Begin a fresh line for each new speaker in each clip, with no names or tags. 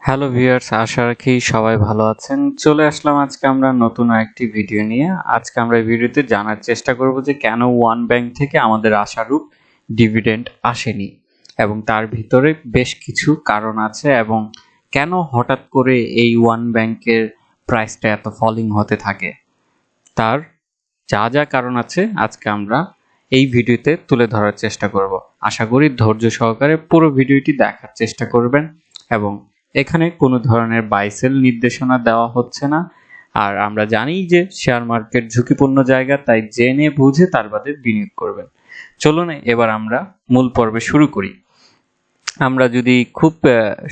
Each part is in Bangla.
হ্যালো ভিউয়ার্স, আশা রাখি সবাই ভালো আছেন। চলে আসলাম আজকে আমরা নতুন একটি ভিডিও নিয়ে। আজকে আমরা এই ভিডিওতে জানার চেষ্টা করব যে কেন ওয়ান ব্যাংক থেকে আমাদের আশানুরূপ ডিভিডেন্ড আসেনি এবং তার ভিতরে বেশ কিছু কারণ আছে এবং কেন হঠাৎ করে এই ওয়ান ব্যাংকের প্রাইসটা এত ফলিং হতে থাকে। তার যা যা কারণ আছে আজকে আমরা এই ভিডিওতে তুলে ধরার চেষ্টা করব। আশা করি ধৈর্য সহকারে পুরো ভিডিওটি দেখার চেষ্টা করবেন এবং এখানে কোনো ধরনের বাই সেল নির্দেশনা দেওয়া হচ্ছে না। আর আমরা জানি যে শেয়ার মার্কেট ঝুঁকিপূর্ণ জায়গা, তাই জেনে বুঝে তার বাদে বিনিয়োগ করবেন। চলুন এবার আমরা মূল পর্বে শুরু করি। আমরা যদি খুব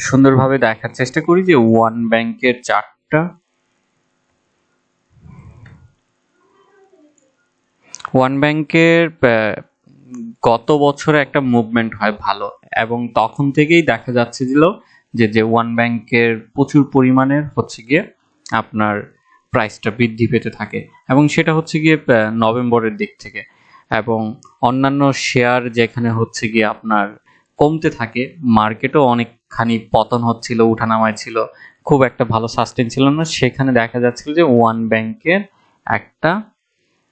সুন্দরভাবে দেখার চেষ্টা করি যে ওয়ান ব্যাংকের চার্টটা, ওয়ান ব্যাংকের গত বছরে একটা মুভমেন্ট হয় ভালো এবং তখন থেকেই দেখা যাচ্ছিল যে ওয়ান ব্যাংকের প্রচুর পরিমাণের হচ্ছে গিয়ে আপনার প্রাইসটা বৃদ্ধি পেতে থাকে এবং সেটা হচ্ছে গিয়ে নভেম্বরের দিক থেকে, এবং অন্যান্য শেয়ার যেখানে হচ্ছে গিয়ে আপনার কমতে থাকে, মার্কেটও অনেকখানি পতন হচ্ছিল, উঠানামায় ছিল, খুব একটা ভালো সাস্টেন ছিল না, সেখানে দেখা যাচ্ছিল যে ওয়ান ব্যাংকের একটা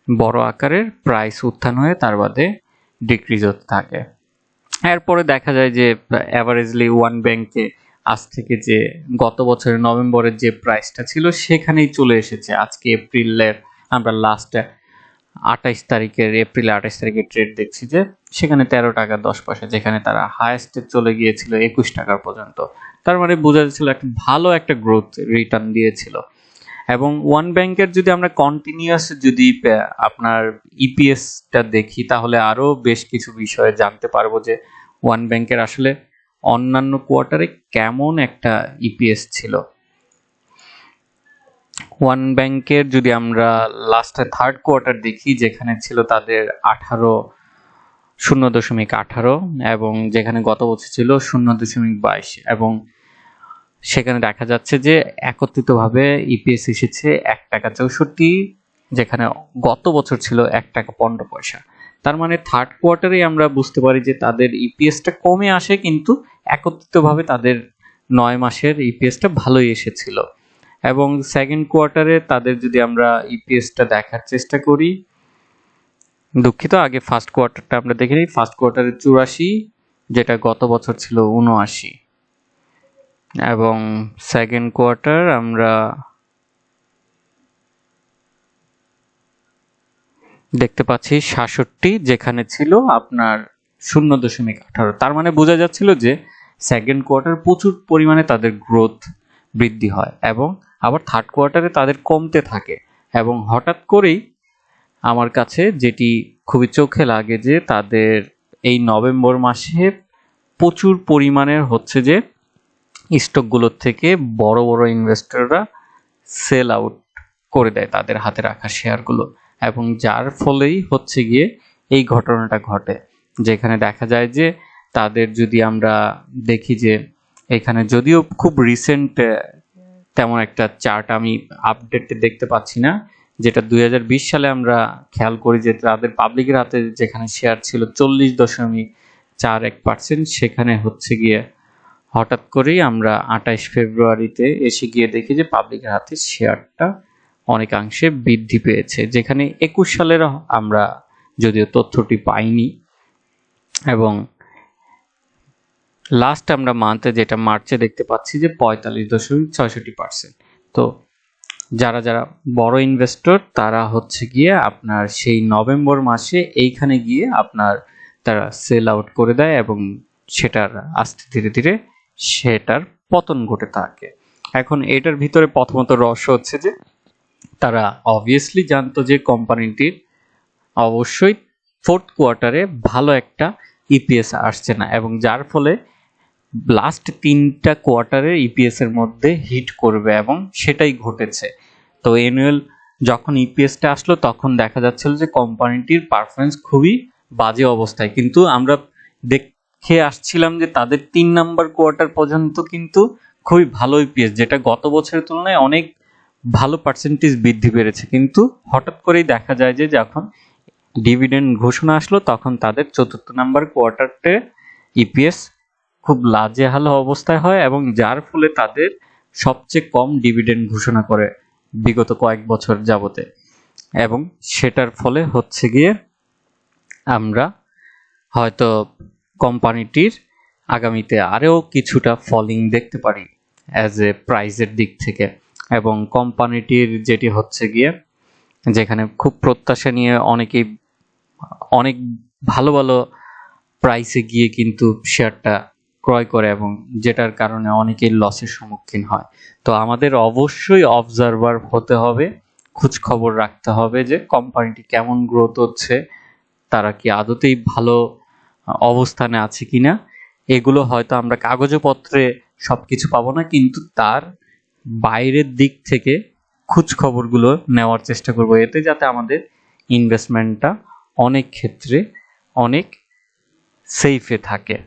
বড় আকারের প্রাইস উত্থান হয়ে তার বাদে ডিক্রিজ হতে থাকে। এরপরে দেখা যায় যে অ্যাভারেজলি ওয়ান ব্যাংকে আজ থেকে যে গত বছরের নভেম্বরের যে প্রাইসটা ছিল সেখানেই চলে এসেছে। আজকে এপ্রিলের আমরা লাস্ট এপ্রিল 28 তারিখের ট্রেড দেখছি যে সেখানে 13 টাকা 10 পয়সা, যেখানে তারা হাইয়েস্টে চলে গিয়েছিল 21 টাকা পর্যন্ত। তার মানে বোঝা যাচ্ছিল একটা ভালো একটা গ্রোথ রিটার্ন দিয়েছিল। এবং ওয়ান ব্যাংকের যদি আমরা কন্টিনিউয়াস যদি আপনার ইপিএসটা দেখি তাহলে আরো বেশ কিছু বিষয়ে জানতে পারবো যে ওয়ান ব্যাংকের আসলে অন্যান্য কোয়ার্টারে কেমন একটা ইপিএস ছিল। ওয়ান ব্যাংকের যদি আমরা লাস্টে থার্ড কোয়ার্টার দেখি, যেখানে ছিল তাদের 0.18 এবং যেখানে গত বছর ছিল 0.22, এবং সেখানে দেখা যাচ্ছে যে একত্রিতভাবে ইপিএস এসেছে 1.64 টাকা, যেখানে গত বছর ছিল 1.15 টাকা। তার মানে থার্ড কোয়ার্টারে আমরা বুঝতে পারি যে তাদের ইপিএসটা কমে আসে, কিন্তু একত্রিতভাবে তাদের 9 মাসের ইপিএসটা ভালোই এসেছিল। এবং সেকেন্ড কোয়ার্টারে তাদের যদি আমরা ইপিএসটা দেখার চেষ্টা করি, দুঃখিত, আগে ফার্স্ট কোয়ার্টারটা আমরা দেখে নিই। ফার্স্ট কোয়ার্টারে 84, যেটা গত বছর ছিল 79, এবং সেকেন্ড কোয়ার্টার আমরা দেখতে পাচ্ছি 67, যেখানে ছিল আপনার 0.18। তার মানে বোঝা যাচ্ছিল যে সেকেন্ড কোয়ার্টার প্রচুর পরিমাণে তাদের গ্রোথ বৃদ্ধি হয় এবং আবার থার্ড কোয়ার্টারে তাদের কমতে থাকে। এবং হঠাৎ করেই আমার কাছে যেটি খুবই চোখে লাগে যে তাদের এই নভেম্বর মাসে প্রচুর পরিমাণের হচ্ছে যে স্টকগুলোর থেকে বড় বড় ইনভেস্টররা সেল আউট করে দেয় তাদের হাতে রাখা শেয়ারগুলো, এবং যার ফলেই হচ্ছে গিয়ে এই ঘটনাটা ঘটে। যেখানে দেখা যায় যে তাদের যদি আমরা দেখি যে এখানে যদিও খুব রিসেন্ট তেমন একটা চার্ট আমি আপডেট দেখতে পাচ্ছি না, যেটা 2020 সালে আমরা খেয়াল করি যে তাদের পাবলিকের হাতে যেখানে শেয়ার ছিল 40.41%, সেখানে হচ্ছে গিয়ে হঠাৎ করেই আমরা 28 ফেব্রুয়ারিতে এসে গিয়ে দেখি যে পাবলিকের হাতে শেয়ারটা অনেকাংশে বৃদ্ধি পেয়েছে, যেখানে 21 সালের আমরা যদিও তথ্যটি পাইনি। এবং লাস্ট আমরা মান্থে যেটা মার্চে দেখতে পাচ্ছি যে 45.66%। তো যারা যারা বড় ইনভেস্টর তারা হচ্ছে গিয়ে আপনার সেই নভেম্বর মাসে এইখানে গিয়ে আপনার তারা সেল আউট করে দেয় এবং সেটার আস্তে ধীরে ধীরে সেটার পতন ঘটে থাকে। এখন এটার ভিতরে প্রথমত রহস্য হচ্ছে যে তারা অবভিয়াসলি জানতো যে কোম্পানিটির অবশ্যই ফোর্থ কোয়ার্টারে ভালো একটা ইপিএস আসছে না, এবং যার ফলে লাস্ট 3টা কোয়ার্টারের ইপিএস এর মধ্যে হিট করবে এবং সেটাই ঘটেছে। তো অ্যানুয়াল যখন ইপিএসটা আসলো তখন দেখা যাচ্ছিল যে কোম্পানিটির পারফরমেন্স খুবই বাজে অবস্থায়, কিন্তু আমরা দেখে আসছিলাম যে তাদের 3 নাম্বার কোয়ার্টার পর্যন্ত কিন্তু খুবই ভালো ইপিএস, যেটা গত বছরের তুলনায় অনেক ভালো পার্সেন্টেজ বৃদ্ধি পেয়েছে। কিন্তু হঠাৎ করেই দেখা যায় যে যখন ডিভিডেন্ড ঘোষণা আসলো তখন তাদের 4র্থ নাম্বার কোয়ার্টারে ইপিএস খুব লাজেহাল অবস্থায় হয় এবং যার ফলে তাদের সবচেয়ে কম ডিভিডেন্ড ঘোষণা করে বিগত কয়েক বছর যাবতে, এবং সেটার ফলে হচ্ছে গিয়ে আমরা হয়তো কোম্পানিটির আগামীতে আরও কিছুটা ফলিং দেখতে পারি অ্যাজ এ প্রাইজের দিক থেকে। এবং কোম্পানিটির যেটি হচ্ছে গিয়ে যেখানে খুব প্রত্যাশা নিয়ে অনেকেই অনেক ভালো ভালো প্রাইসে গিয়ে কিন্তু শেয়ারটা ক্রয় করে এবং যেটার কারণে অনেকেই লসের সম্মুখীন হয়। তো আমাদের অবশ্যই অবজারভার হতে হবে, খোঁজ খবর রাখতে হবে যে কোম্পানিটি কেমন গ্রোথ হচ্ছে, তারা কি আদতেই ভালো অবস্থানে আছে কিনা। এগুলো হয়তো আমরা কাগজে পত্রে সবকিছু পাবো না, কিন্তু তার বাইরের দিক থেকে খোঁজ খবরগুলো নেওয়ার চেষ্টা করব, এতে যাতে আমাদের ইনভেস্টমেন্টটা অনেক ক্ষেত্রে অনেক সেফে থাকে।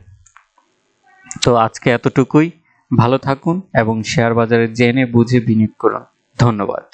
তো আজকে এতটুকুই। ভালো থাকুন এবং শেয়ার বাজারে জেনে বুঝে বিনিয়োগ করুন। ধন্যবাদ।